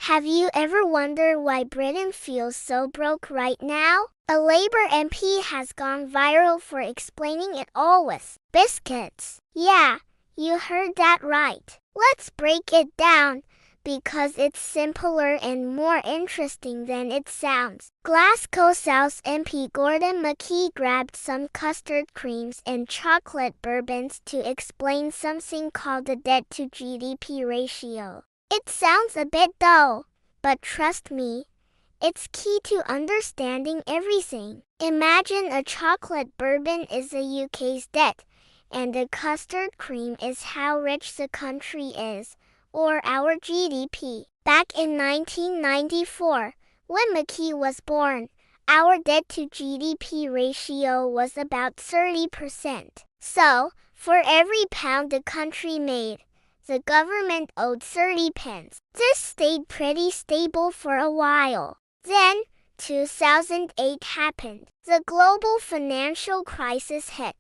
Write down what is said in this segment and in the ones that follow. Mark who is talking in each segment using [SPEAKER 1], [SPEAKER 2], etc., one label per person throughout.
[SPEAKER 1] Have you ever wondered why Britain feels so broke right now? A Labour MP has gone viral for explaining it all with biscuits. Yeah, you heard that right. Let's break it down, because it's simpler and more interesting than it sounds. Glasgow South MP Gordon McKee grabbed some custard creams and chocolate bourbons to explain something called the debt-to-GDP ratio. It sounds a bit dull, but trust me, it's key to understanding everything. Imagine a chocolate bourbon is the UK's debt, and a custard cream is how rich the country is, or our GDP. Back in 1994, when McKee was born, our debt-to-GDP ratio was about 30%. So, for every pound the country made, the government owed 30 pence. This stayed pretty stable for a while. Then, 2008 happened. The global financial crisis hit.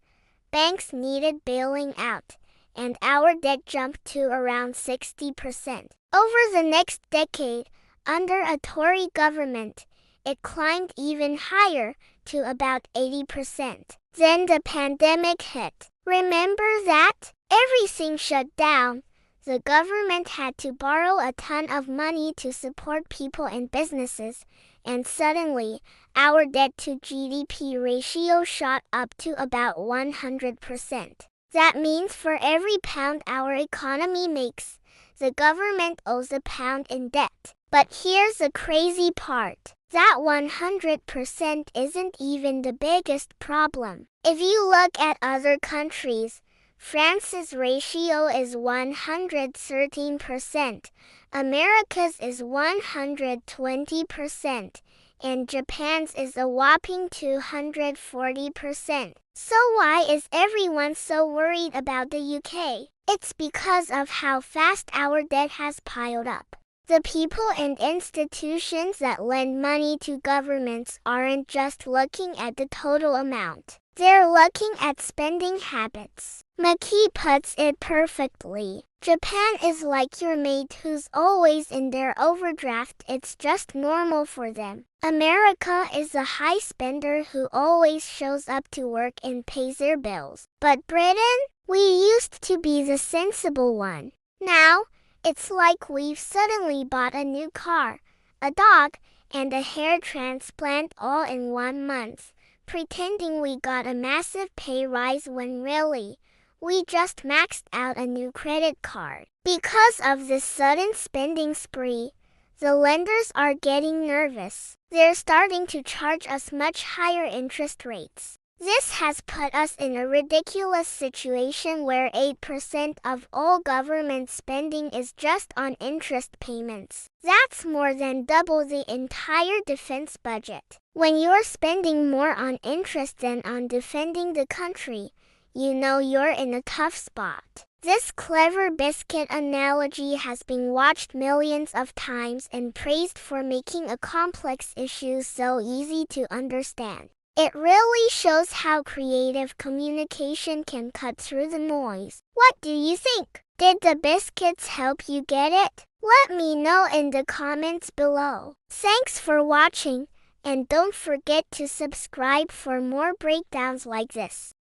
[SPEAKER 1] Banks needed bailing out, and our debt jumped to around 60%. Over the next decade, under a Tory government, it climbed even higher to about 80%. Then the pandemic hit. Remember that? Everything shut down. The government had to borrow a ton of money to support people and businesses, and suddenly, our debt-to-GDP ratio shot up to about 100%. That means for every pound our economy makes, the government owes a pound in debt. But here's the crazy part. That 100% isn't even the biggest problem. If you look at other countries, France's ratio is 113%, America's is 120%, and Japan's is a whopping 240%. So why is everyone so worried about the UK? It's because of how fast our debt has piled up. The people and institutions that lend money to governments aren't just looking at the total amount. They're looking at spending habits. McKee puts it perfectly. Japan is like your mate who's always in their overdraft. It's just normal for them. America is a high spender who always shows up to work and pays their bills. But Britain? We used to be the sensible one. Now, it's like we've suddenly bought a new car, a dog, and a hair transplant all in 1 month, pretending we got a massive pay rise when really, we just maxed out a new credit card. Because of this sudden spending spree, the lenders are getting nervous. They're starting to charge us much higher interest rates. This has put us in a ridiculous situation where 8% of all government spending is just on interest payments. That's more than double the entire defense budget. When you're spending more on interest than on defending the country, you know you're in a tough spot. This clever biscuit analogy has been watched millions of times and praised for making a complex issue so easy to understand. It really shows how creative communication can cut through the noise. What do you think? Did the biscuits help you get it? Let me know in the comments below. Thanks for watching, and don't forget to subscribe for more breakdowns like this.